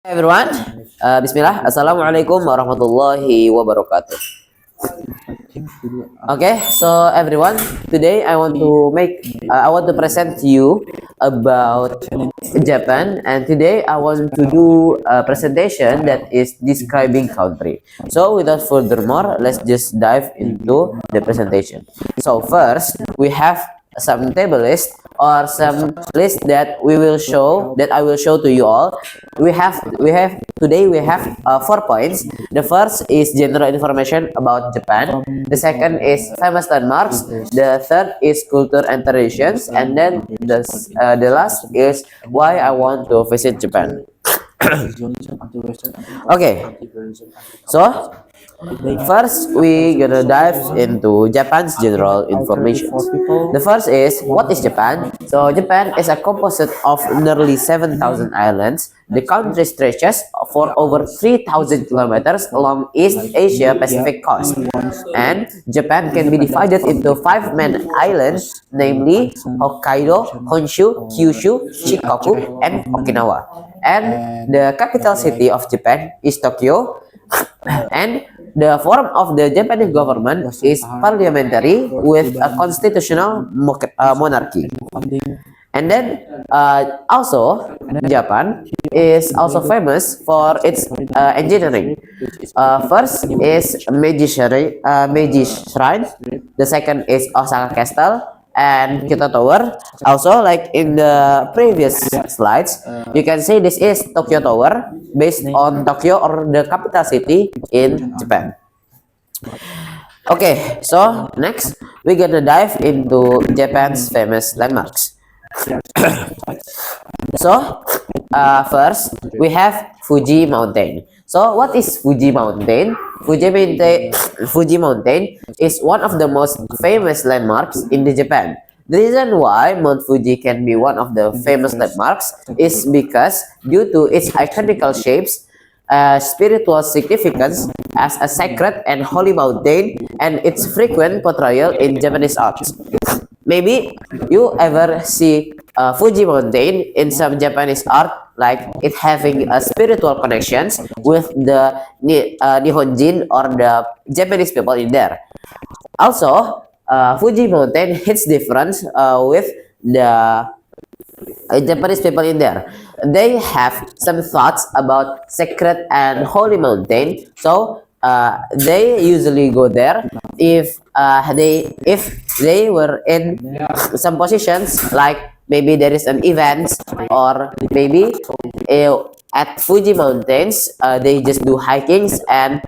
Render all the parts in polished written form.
Everyone, Bismillah, Assalamualaikum warahmatullahi wabarakatuh. Okay, so everyone, today I want to present to you about Japan, and today I want to do a presentation that is describing country. So without further more, let's just dive into the presentation. So first, we have some table list or some list that I will show to you all. We have 4 points. The first is general information about Japan. The second is famous landmarks. The third is culture and traditions, and then the last is why I want to visit Japan. Okay, so first, we gonna dive into Japan's general information. The first is, what is Japan? So Japan is a composite of nearly 7,000 islands. The country stretches for over 3,000 kilometers along East Asia Pacific coast. And Japan can be divided into 5 main islands, namely Hokkaido, Honshu, Kyushu, Shikoku, and Okinawa. And the capital city of Japan is Tokyo. And the form of the Japanese government is parliamentary with a constitutional monarchy. And then also Japan is also famous for its engineering. First is Meiji Shrine. The second is Osaka Castle and Kyoto Tower. Also, like in the previous slides, you can see this is Tokyo Tower based on Tokyo, or the capital city in Japan. Okay, so next we're gonna dive into Japan's famous landmarks. So first we have Fuji Mountain. So what is Fuji Mountain? Fuji Mountain is one of the most famous landmarks in the Japan. The reason why Mount Fuji can be one of the famous landmarks is because due to its iconical shapes, spiritual significance as a sacred and holy mountain, and its frequent portrayal in Japanese art. Maybe you ever see Fuji Mountain in some Japanese art, like it having a spiritual connections with the Nihonjin or the Japanese people in there. Also, Fuji Mountain hits difference with the Japanese people in there. They have some thoughts about sacred and holy mountain, so they usually go there if they were in some positions, like maybe there is an event, or maybe at Fuji Mountains they just do hikings, and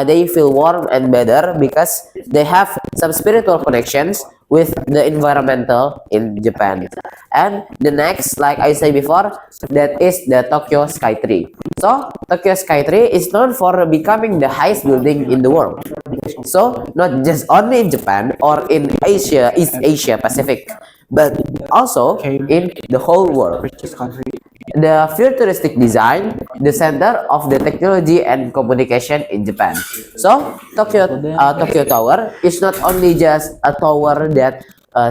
they feel warm and better because they have some spiritual connections with the environmental in Japan. And the next, like I said before, that is the Tokyo Skytree. So Tokyo Skytree is known for becoming the highest building in the world. So not just only in Japan or in Asia, East Asia Pacific, but also in the whole world. The futuristic design, the center of the technology and communication in Japan. So Tokyo Tower is not only just a tower that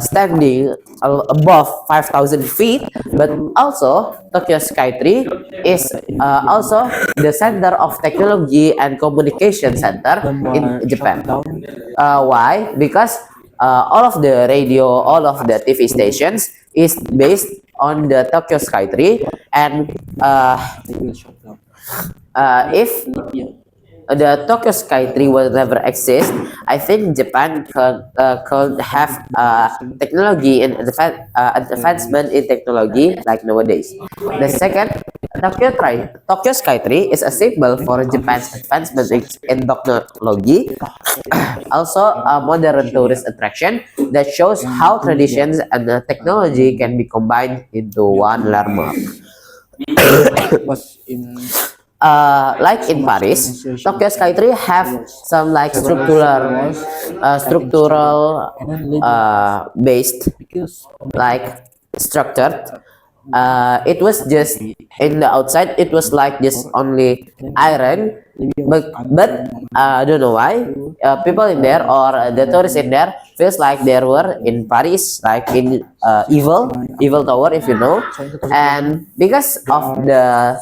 standing above 5,000 feet, but also Tokyo Skytree is also the center of technology and communication center in Japan. Why? Because all of the radio, all of the TV stations is based on the Tokyo Skytree, and if the Tokyo Skytree will never exist, I think Japan could have technology and advancement in technology like nowadays. The second, Tokyo Skytree is a symbol for Japan's advancement in technology. Also, a modern tourist attraction that shows how traditions and technology can be combined into one landmark. Like in Paris, Tokyo Skytree have some like structural based like structured it was just in the outside, it was like just only iron, but I don't know why people in there or the tourists in there feels like they were in Paris, like in evil tower, if you know. And because of the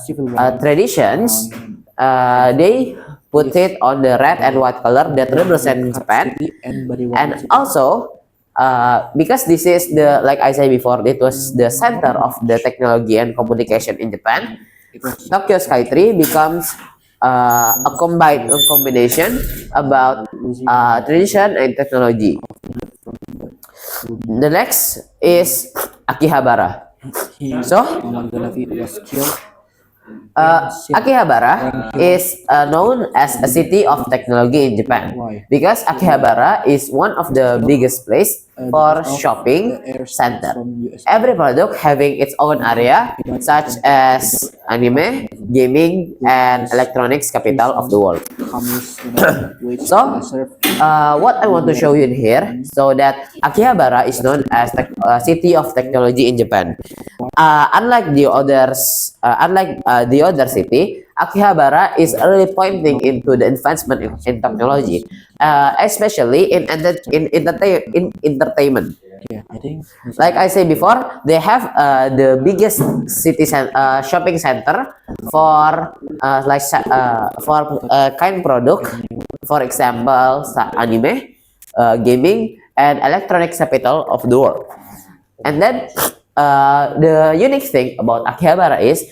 traditions, they put it on the red and white color that represent Japan. And also because this is the, like I said before, it was the center of the technology and communication in Japan. Tokyo Skytree becomes a combination about tradition and technology. The next is Akihabara. So Akihabara is known as a city of technology in Japan because Akihabara is one of the biggest place for shopping center. Every product having its own area, such as anime, gaming, and electronics capital of the world. So, what I want to show you in here, so that Akihabara is known as the city of technology in Japan. Unlike the other city, Akihabara is really pointing into the advancement in technology, especially in entertainment. Like I said before, they have the biggest shopping center for kind product, for example, anime, gaming, and electronics capital of the world. And then the unique thing about Akihabara is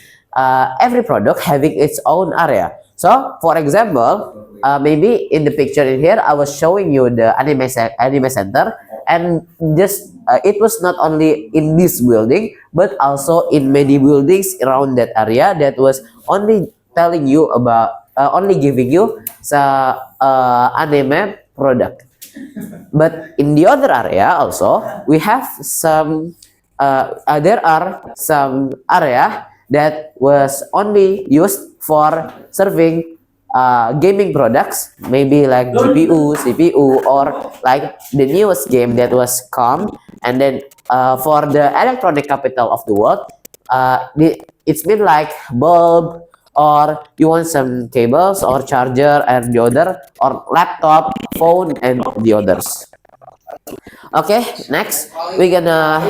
every product having its own area. So, for example, maybe in the picture in here, I was showing you the anime center, and just it was not only in this building, but also in many buildings around that area that was only telling you about, only giving you the anime product. But in the other area also, we have some. There are some area that was only used for serving gaming products, maybe like GPU, CPU, or like the newest game that was come. And then for the electronic capital of the world, it's been like bulb, or you want some cables or charger and the other, or laptop, phone, and the others. Okay, next we're gonna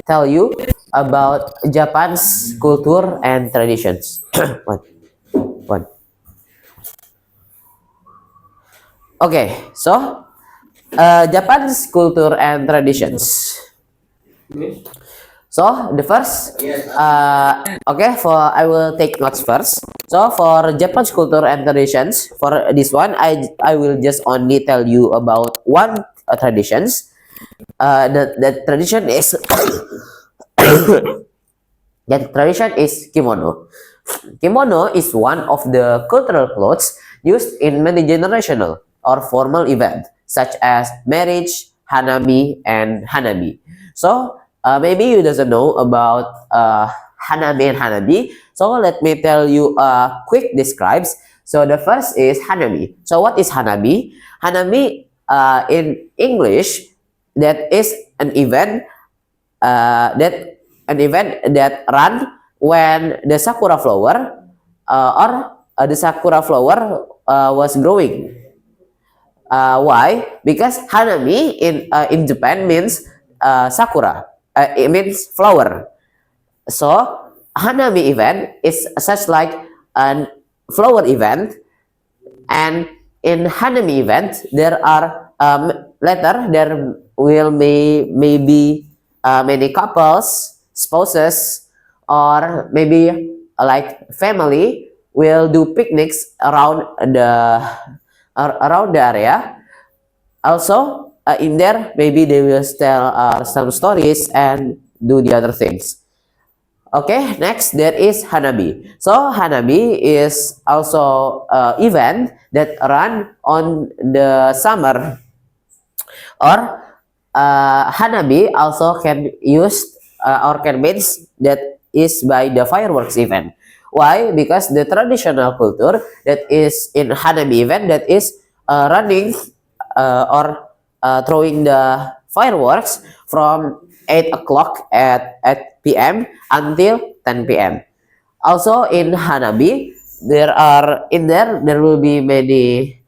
tell you about Japan's culture and traditions. One. Okay, so Japan's culture and traditions. So the first, okay, I will take notes first. So for Japan's culture and traditions, for this one, I will just only tell you about one traditions. The tradition is that tradition is kimono. Kimono is one of the cultural clothes used in many generational or formal events such as marriage, hanami, and hanabi. So maybe you doesn't know about hanami and hanabi. So let me tell you quick describes. So the first is hanami. So what is hanabi? Hanami in English, that is an event that run when the sakura flower was growing. Why? Because hanami in Japan means sakura. It means flower. So hanami event is such like a flower event, and in hanami event there are later there will maybe many couples, spouses, or maybe like family will do picnics around the area. Also in there maybe they will tell some stories and do the other things. Okay, next there is hanabi. So hanabi is also event that run on the summer, or hanabi also can use or can means that is by the fireworks event. Why? Because the traditional culture that is in hanabi event, that is running or throwing the fireworks from 8 o'clock at p.m. until 10 p.m. Also in Hanabi, there will be many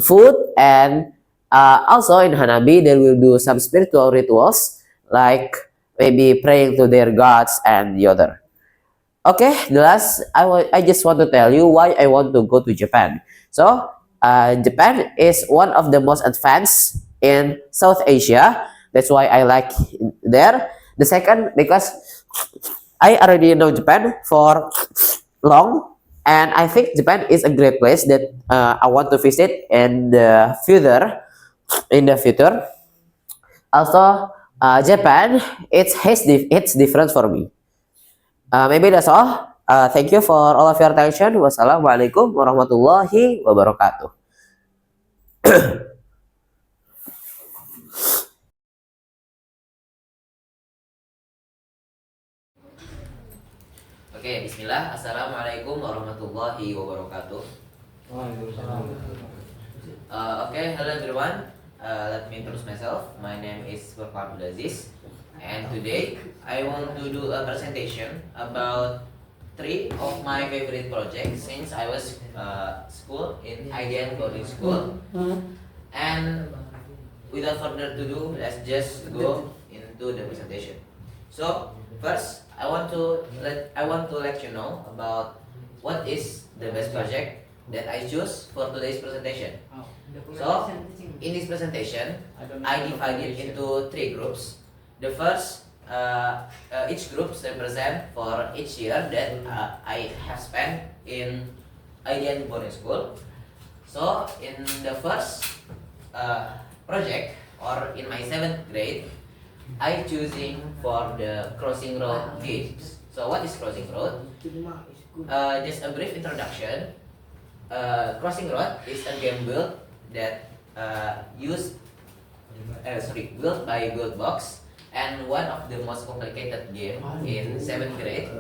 food, and also in Hanabi they will do some spiritual rituals like maybe praying to their gods and the other. Okay, the last I just want to tell you why I want to go to Japan. So, Japan is one of the most advanced in South Asia. That's why I like there. The second, because I already know Japan for long, and I think Japan is a great place that I want to visit in the future. In the future, also Japan, it's different for me. Maybe that's all. Thank you for all of your attention. Wassalamualaikum warahmatullahi wabarakatuh. Oke, Bismillah. Assalamualaikum warahmatullahi wabarakatuh. Okay, hello everyone. Let me introduce myself. My name is Furqan Abdulaziz, and today I want to do a presentation about three of my favorite projects since I was school in IDN boarding school. And without further ado, let's just go into the presentation. So first, I want to let you know about what is the best project that I choose for today's presentation. So in this presentation, I divided into three groups. The first, each group represent for each year that I have spent in IDN boarding school. So in the first project, or in my 7th grade, I choosing for the Crossing Road games. So what is Crossing Road? Just a brief introduction. Crossing Road is a game built that built by Guildbox, and one of the most complicated game in 7th grade.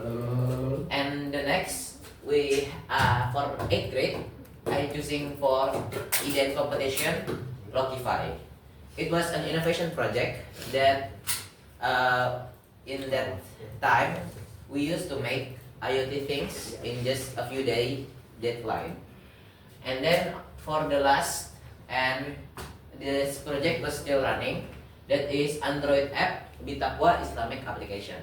And the next, we for 8th grade, I choosing for Eden competition Lockify. It was an innovation project that in that time we used to make IoT things in just a few days deadline. And then for the last, and this project was still running, that is Android app Bitaqwa Islamic application.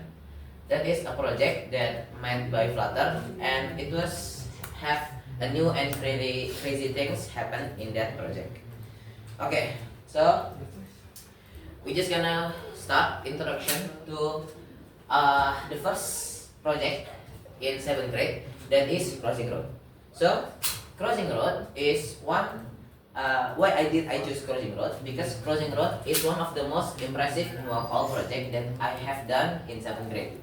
That is a project that made by Flutter, and it was have a new and crazy things happen in that project. Okay, so we just gonna start introduction to the first project in 7th grade, that is Crossing Road. So Crossing Road is one. Why I choose Crossing Road? Because Crossing Road is one of the most impressive among all projects that I have done in 7th grade.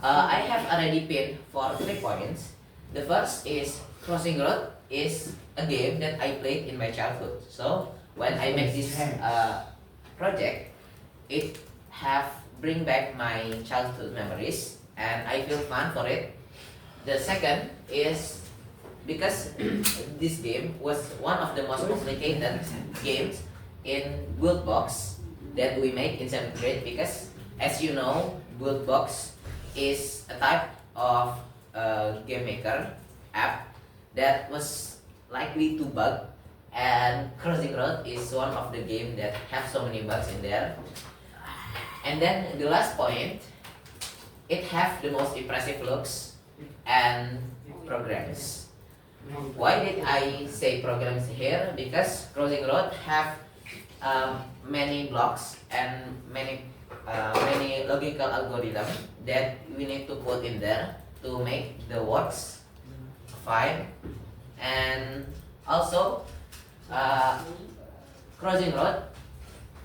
I have already pinned for 3 points. The first is Crossing Road is a game that I played in my childhood. So when I make this project, it have bring back my childhood memories, and I feel fun for it. The second is because this game was one of the most complicated games in Guildbox that we make in 7th grade, because as you know, Guildbox is a type of game maker app that was likely to bug, and Crossing Road is one of the game that have so many bugs in there. And then the last point, it have the most impressive looks and programs. Why did I say programs here? Because Crossing Road have many blocks and many logical algorithm that we need to put in there to make the works fine. And also Crossing Road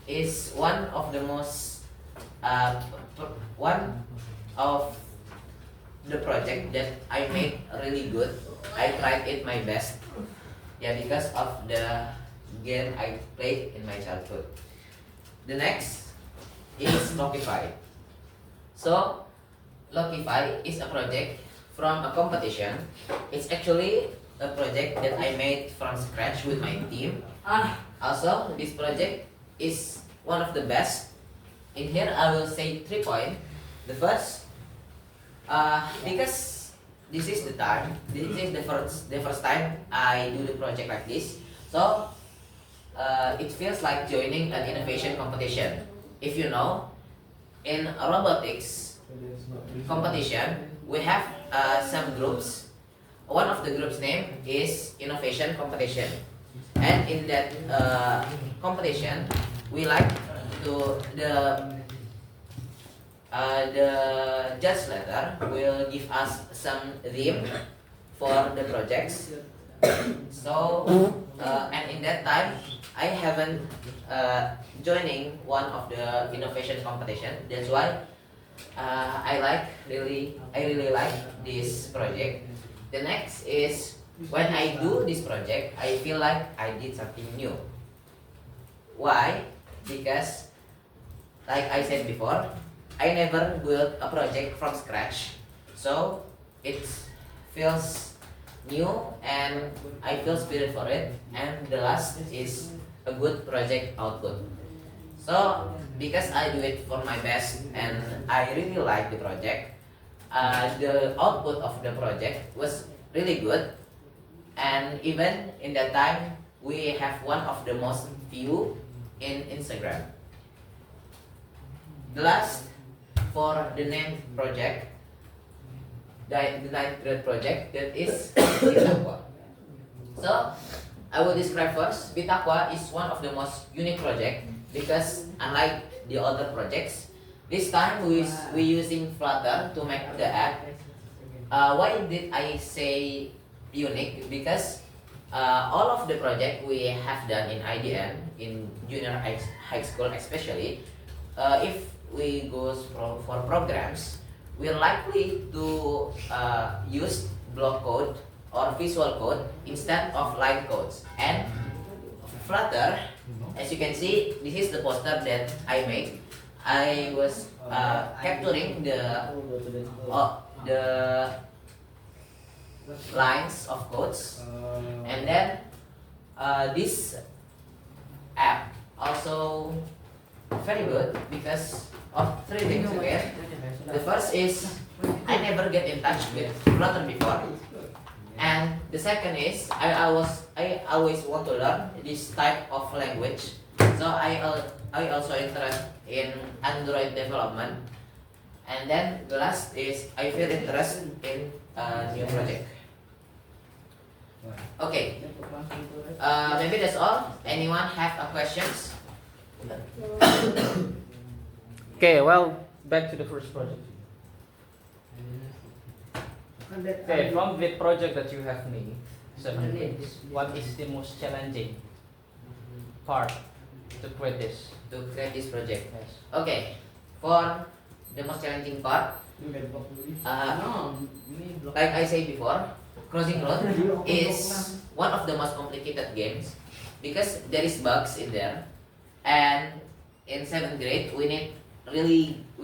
is one of the most one of the project that I made really good. I tried it my best, because of the game I played in my childhood. The next is Lockify. So Lockify is a project from a competition. It's actually a project that I made from scratch with my team. Also, this project is one of the best in here I will say 3 points. The first, because this is the first time I do the project like this, so it feels like joining an innovation competition. If you know, in robotics competition, we have some groups. One of the groups' name is innovation competition, and in that competition, we like to the judge letter will give us some theme for the projects. So and in that time, I haven't joining one of the innovation competition. That's why I really like this project. The next is when I do this project, I feel like I did something new. Why? Because like I said before, I never built a project from scratch, so it feels new and I feel spirit for it. And the last is a good project output. So because I do it for my best and I really like the project, the output of the project was really good. And even in that time, we have one of the most view in Instagram. The last for the name project, the ninth grade project, that is Bitaqwa. So I will describe first. Bitaqwa is one of the most unique project because unlike the other projects, this time we using Flutter to make the app. Why did I say unique? Because all of the project we have done in IDN in junior high school especially, if we go for programs, we're likely to use block code or visual code instead of line codes. And Flutter, as you can see, this is the poster that I made. I was capturing the lines of codes, and then this app also very good because of 3 things again. The first is I never get in touch with Flutter before, and the second is I always want to learn this type of language. So I also interested in Android development, and then the last is I feel interested in a new project. Okay, maybe that's all. Anyone have a questions? Okay, well, back to the first project. Okay, from the project that you have made, 7 weeks, what is the most challenging part to create this? To create this project. Yes. Okay, for the most challenging part, like I said before, Crossing Road is one of the most complicated games because there is bugs in there, and in 7th grade we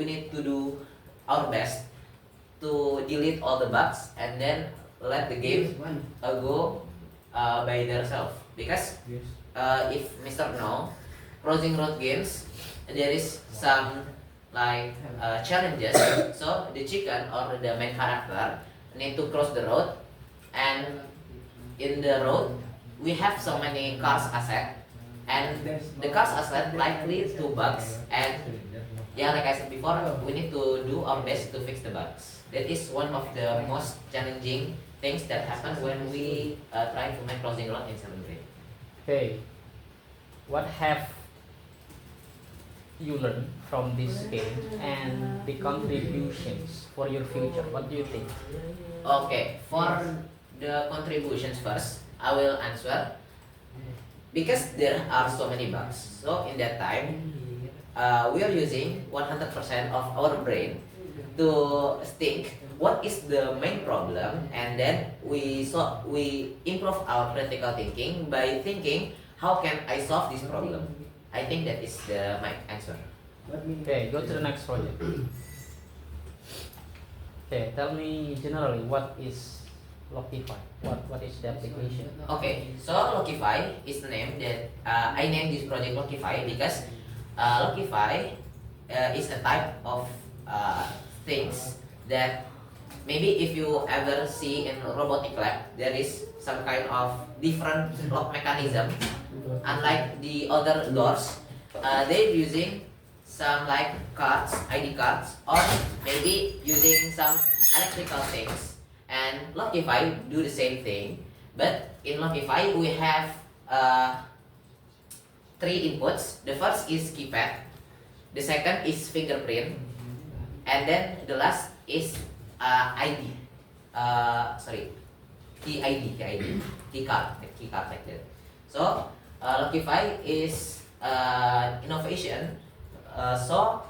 need to do our best to delete all the bugs and then let the game go by themselves. Because if Mr. know, Crossing Road games, there is some like challenges. So the chicken or the main character need to cross the road, and in the road we have so many cars asset, and the cars asset likely to bugs, and yeah, like I said before, we need to do our best to fix the bugs. That is one of the most challenging things that happen when we try to make Crossing Road in 7th grade. Okay, what have you learned from this game and the contributions for your future? What do you think? Okay, for the contributions first, I will answer because there are so many bugs. So in that time, we are using 100% of our brain to think what is the main problem, and then we improve our critical thinking by thinking how can I solve this problem. I think that is my answer. Okay, go to the next project. Okay, tell me generally what is Lokify? What is the application? Okay, so Lokify is the name that I named this project Lokify because Lokify is a type of things that maybe if you ever see in robotic lab, there is some kind of different lock mechanism. Unlike the other doors, they're using some like cards, ID cards, or maybe using some electrical things. And Lockify do the same thing, but in Lockify we have three inputs. The first is keypad, the second is fingerprint, and then the last is ID. Sorry, key ID, key card like that. So Lockify is innovation. So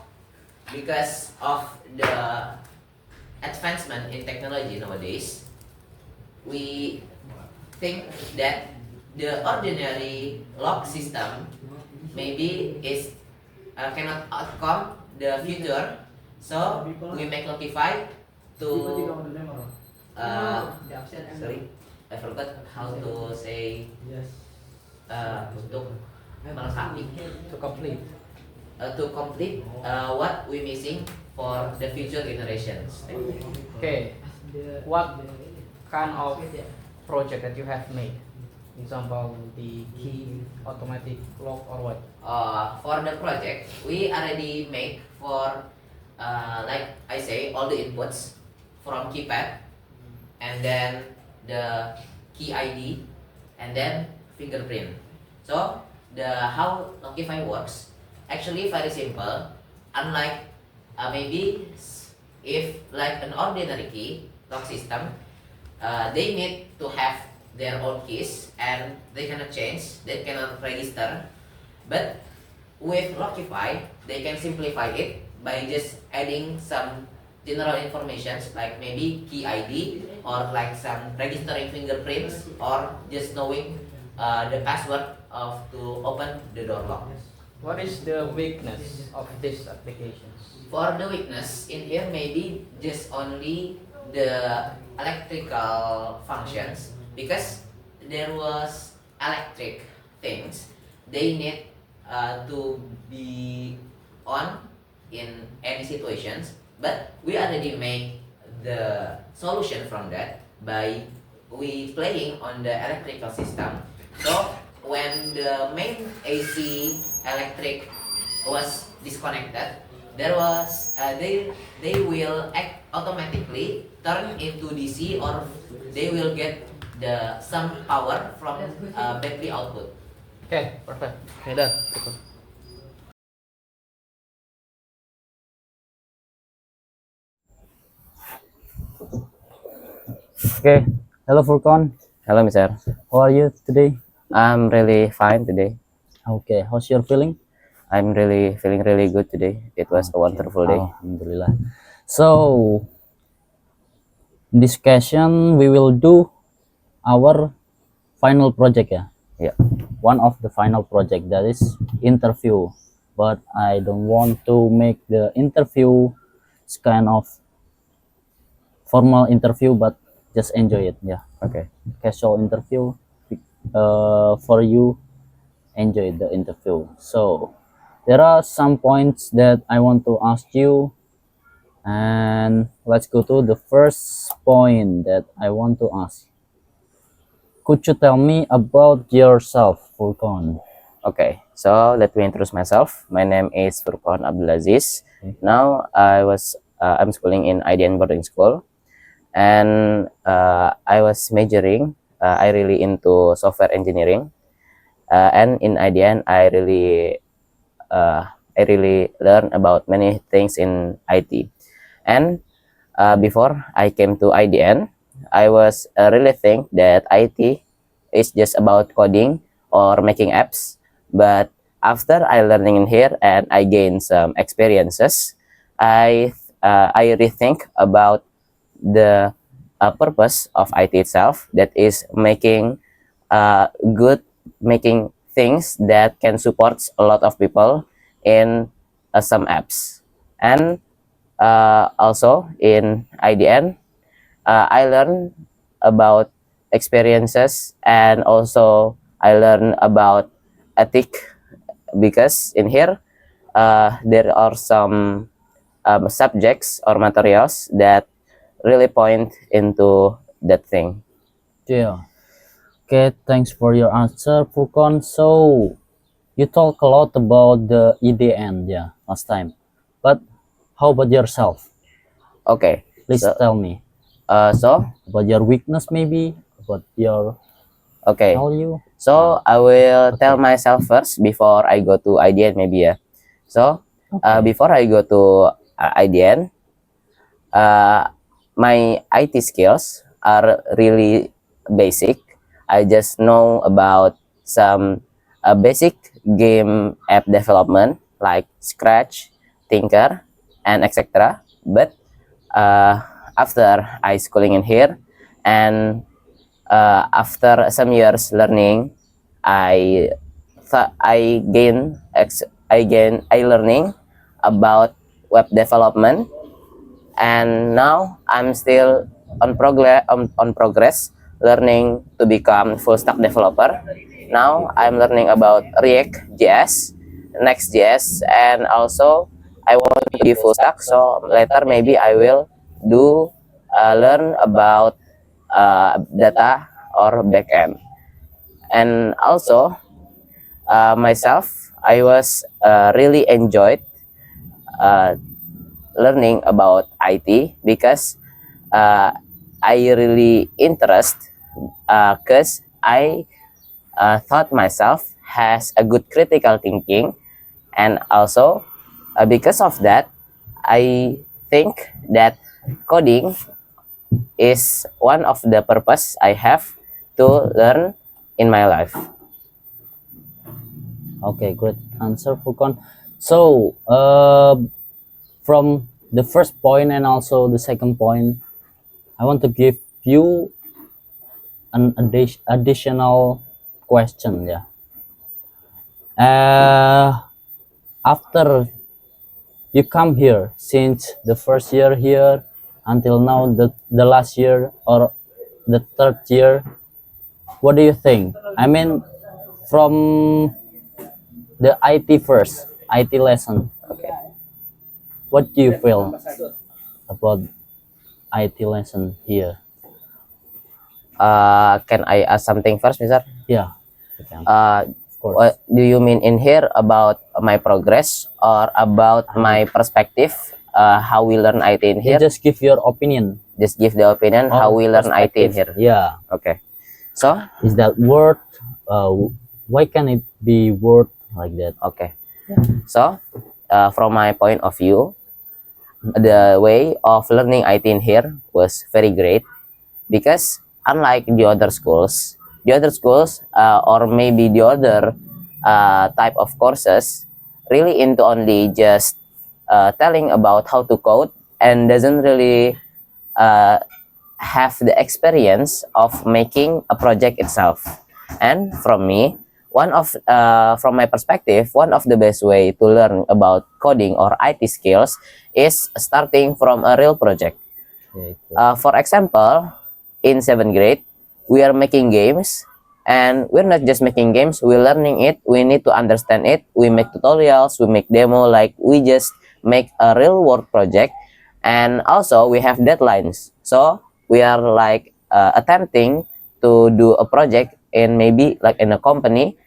because of the advancement in technology nowadays, we think that the ordinary lock system maybe is cannot outcome the future. So we make Lockify to sorry, I forgot how to say untuk melengkapi, to complete what we missing for the future generations. Okay, what kind of project that you have made? Example, the key automatic lock or what? For the project, we already make for like I say all the inputs from keypad, and then the key ID, and then fingerprint. So the how Lockify works actually very simple. Unlike maybe if like an ordinary key lock system, they need to have their own keys and they cannot change, they cannot register. But with Lockify, they can simplify it by just adding some general informations like maybe key ID or like some registering fingerprints or just knowing the password of to open the door lock. What is the weakness of these applications? For the weakness in here, maybe just only the electrical functions, because there was electric things they need to be on in any situations, but we already make the solution from that by we playing on the electrical system. So when the main AC electric was disconnected, there was they will act automatically turn into DC, or they will get the some power from battery output. Okay, perfect. Okay, done. Cukup. Okay, hello Furqan. Hello, Mister. How are you today? I'm really fine today. Okay, how's your feeling? I'm really feeling really good today. It was a wonderful day. Alhamdulillah. So, in this session we will do our final project, yeah. Yeah. One of the final project, that is interview. But I don't want to make the interview kind of formal interview, but just enjoy it, yeah. Okay. Casual interview for you. Enjoy the interview. So there are some points that I want to ask you, and let's go to the first point that I want to ask. Could you tell me about yourself, Furqan? Okay. So let me introduce myself. My name is Furqan Abdulaziz. Okay. Now I'm schooling in IDN boarding school, and I was majoring. I really into software engineering, and in IDN I really learn about many things in IT. And before I came to IDN, I was really think that IT is just about coding or making apps. But after I learning in here and I gain some experiences, I rethink about the purpose of IT itself, that is making making things that can support a lot of people in some apps. And also in IDN, I learned about experiences, and also I learned about ethic, because in here there are some subjects or materials that really point into that thing. Yeah. Okay, thanks for your answer, Furkon. So you talk a lot about the EDN, yeah, last time. But how about yourself? Okay, Please so tell me so about your weakness, maybe about your okay, value. so I will tell Okay. myself first before I go to IDN maybe ya. So Okay. before I go to IDN, my IT skills are really basic. I just know about some basic game app development like Scratch, Tinker, and etc. But after I schooling in here, and after some years learning, I I learning about web development, and now I'm still on progress learning to become full stack developer. Now I'm learning about React JS, Next.js, and also I want to be full stack. So later maybe I will do learn about data or backend. And also myself, I was really enjoyed uh, learning about IT because I really interest because I thought myself has a good critical thinking, and also because of that I think that coding is one of the purpose I have to learn in my life. Okay, great answer, Furkon. So, from the first point and also the second point, I want to give you an additional question. Yeah. After you come here, since the first year here until now, the last year or the third year, what do you think? I mean, from the IT first, IT lesson, what do you feel about IT lesson here? Can I ask something first, Mister? Yeah, you can, Uh, of course. what do you mean in here about my progress or about my perspective? How we learn IT in You here? just give your opinion. Just give the opinion how or we learn IT in perspective. here. Yeah, Okay. So is that word? Why can it be word like that? okay. So from my point of view, the way of learning IT in here was very great because unlike the other schools or maybe the other type of courses really into only just telling about how to code and doesn't really uh, have the experience of making a project itself. And from me, from my perspective, one of the best way to learn about coding or IT skills is starting from a real project. Okay, For example, in 7th grade, we are making games, and we're not just making games, we're learning it, we need to understand it, we make tutorials, we make demo, like we just make a real world project, and also we have deadlines. So we are like attempting to do a project in maybe like in a company,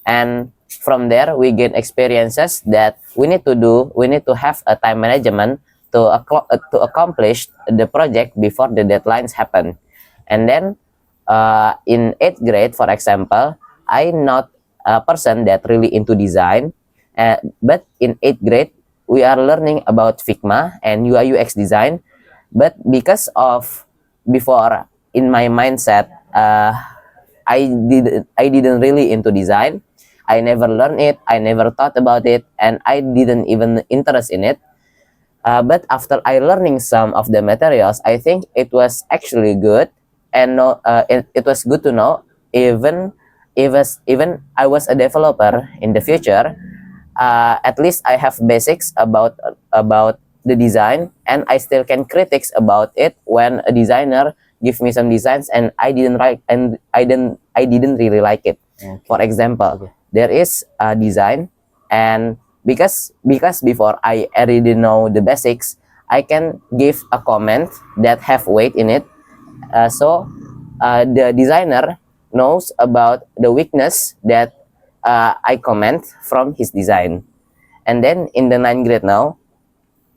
and from there we gain experiences that we need to have a time management to accomplish the project before the deadlines happen. And then in 8th grade, for example, I'm not a person that really into design, but in 8th grade we are learning about Figma and UI UX design. But because of before in my mindset, I didn't really into design. I never learned it, I never thought about it, and I didn't even interest in it. But after I learning some of the materials, I think it was actually good, and it was good to know. Even I was a developer in the future, at least I have basics about the design, and I still can critics about it when a designer give me some designs and I didn't really like it. Okay. For example, Okay. there is a design, and because before I already know the basics, I can give a comment that have weight in it. So the designer knows about the weakness that I comment from his design. And then in the ninth grade now,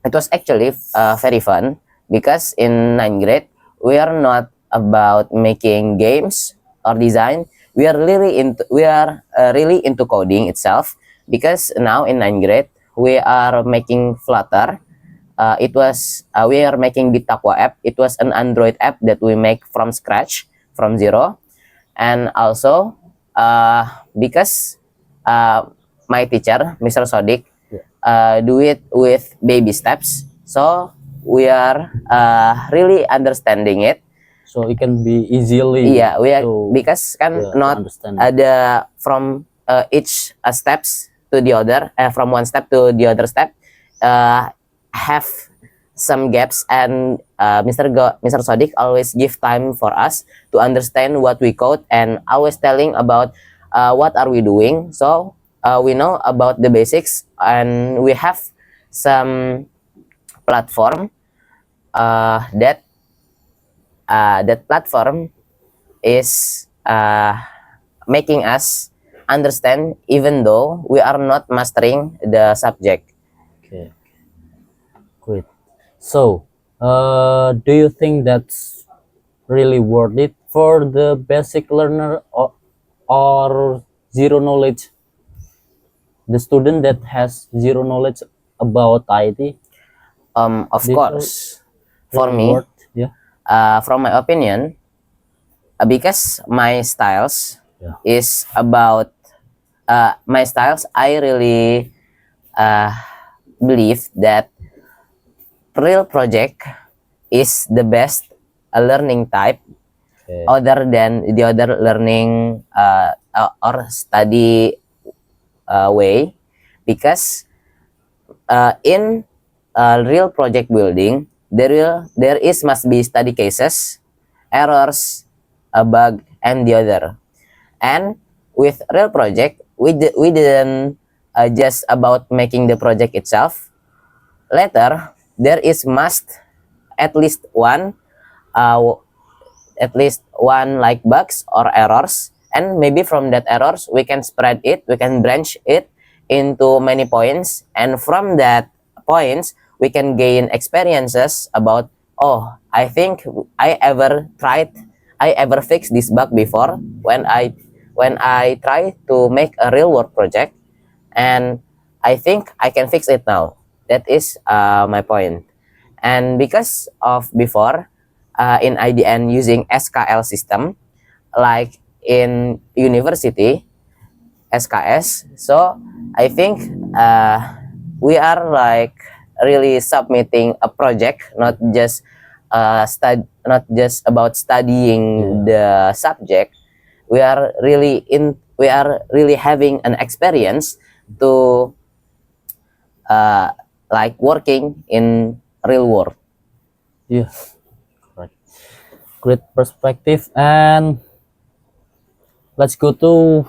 it was actually very fun because in ninth grade we are not about making games or design. We are really into coding itself, because now in ninth grade we are making Flutter. We are making Bitaqwa app. It was an Android app that we make from scratch, from zero. And also because my teacher, Mr. Sodik, do it with baby steps, so we are really understanding it. So it can be easily Yeah, we are, to, because kan to not understand. ada from each steps to the other, from one step to the other step, have some gaps, and Mr. Sodik always give time for us to understand what we code, and always telling about what are we doing. So we know about the basics, and we have some platform that platform is making us understand, even though we are not mastering the subject. Okay, great. So do you think that's really worth it for the basic learner, or zero knowledge, the student that has zero knowledge about IT? Of This course, for really me, worth, yeah. from my opinion, because my styles Yeah. is about my styles, I really believe that real project is the best learning type, Okay. other than the other learning or study way, because in real project building, there is must be study cases, errors, a bug, and the other. And with real project, we didn't just about making the project itself. Later, there is must at least one uh, like bugs or errors, and maybe from that errors we can spread it, we can branch it into many points, and from that points we can gain experiences about, oh, I think I ever fixed this bug before when I try to make a real world project, and I think I can fix it now. That is my point. And because of before in IDN using SKL system, like in university SKS, so I think we are like really submitting a project, not just not just about studying the subject. We are really having an experience to like working in real world. Yeah, correct. Great perspective. And let's go to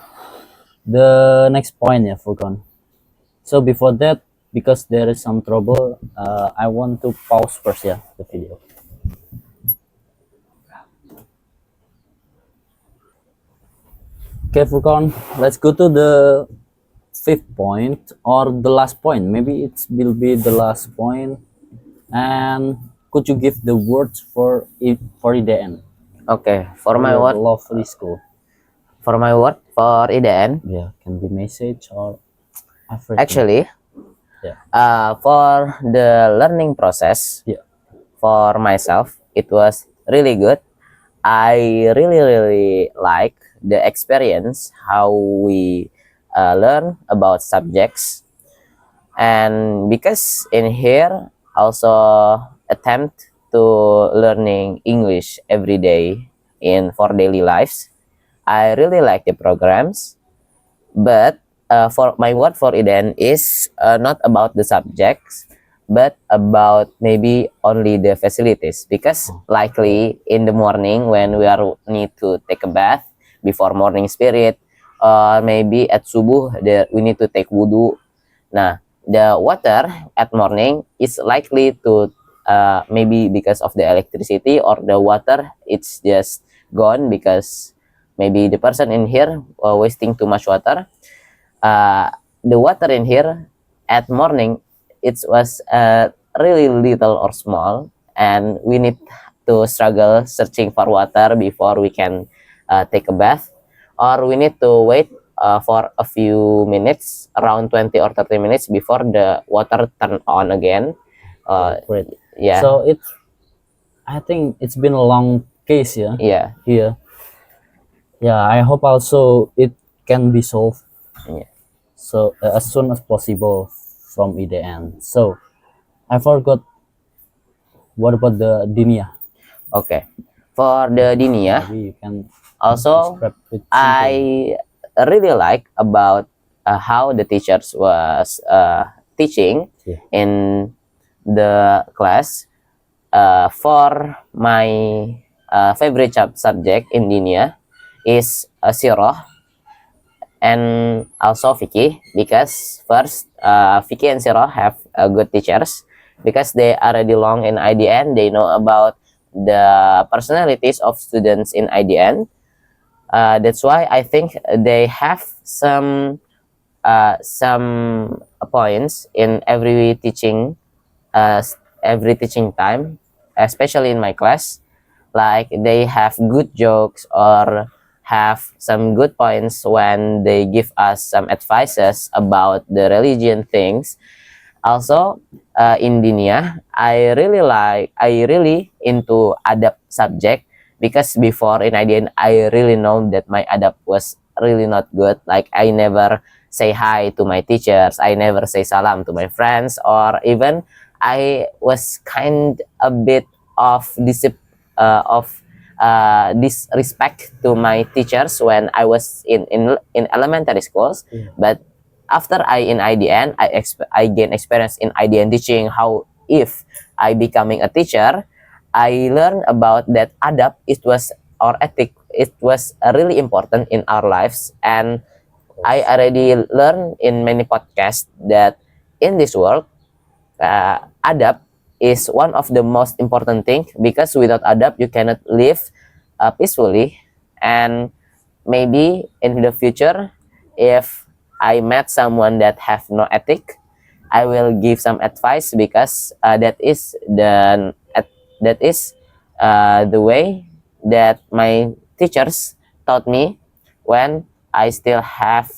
the next point, yeah, Furkan. So before that, because there is some trouble, I want to pause first, yeah, the video. Okay, Furkan, let's go to the fifth point, or the last point. Maybe it will be the last point. And could you give the words for it for IDN? Okay, for my your word, lovely school. for IDN, Yeah, can be message or everything. actually, Yeah. for the learning process, Yeah. for myself, it was really good. I really like the experience, how we learn about subjects, and because in here also attempt to learning English every day in for daily lives. I really like the programs, but for my word for Eden is not about the subjects, but about maybe only the facilities, because likely in the morning when we are need to take a bath before morning spirit, or maybe at subuh there we need to take wudu. Nah, the water at morning is likely to maybe because of the electricity, or the water it's just gone because maybe the person in here wasting too much water. The water in here at morning, it was really little or small, and we need to struggle searching for water before we can take a bath, or we need to wait for a few minutes, around 20 or 30 minutes before the water turn on again. Great. Yeah. So I think it's been a long case, yeah. Yeah. Here. Yeah, I hope also it can be solved. Yeah. So as soon as possible from IDN. So I forgot. What about the Dinia? Okay. For the Dinia, Maybe you can also describe it. I really like about how the teachers was teaching Yeah. in the class. For my favorite subject in Dinia is Sirah and also Vicky, because first Vicky and Sirah have good teachers because they already long in IDN. They know about the personalities of students in IDN. That's why I think they have some points in every teaching time, especially in my class. Like they have good jokes or have some good points when they give us some advices about the religion things. Also, in Dinia, I really into adab subject, because before in IDN, I really know that my adab was really not good. Like I never say hi to my teachers, I never say salam to my friends, or even I was kind a bit of disrespect to my teachers when I was in elementary schools. Yeah. But after I in IDN, I gain experience in IDN teaching. How if I becoming a teacher, I learned about that adab, it was, or ethic, it was really important in our lives. And I already learned in many podcasts that in this world, adab is one of the most important thing, because without adab you cannot live peacefully. And maybe in the future, if I met someone that have no ethic, I will give some advice, because that is the way that my teachers taught me when I still have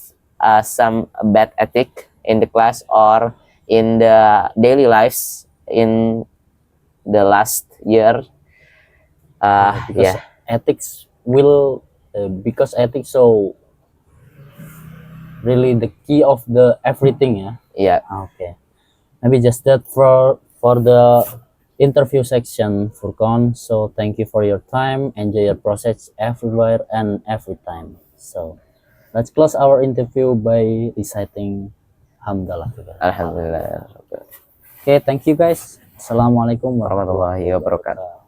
some bad ethic in the class or in the daily lives in the last year. Because Yeah. ethics will because ethics so really the key of the everything, yeah. Yeah. Okay, maybe just that for the interview section, Furqan. So thank you for your time. Enjoy your process everywhere and every time. So let's close our interview by reciting Hamdalah together. Alhamdulillah. Okay, thank you guys. Assalamualaikum Warahmatullahi wabarakatuh.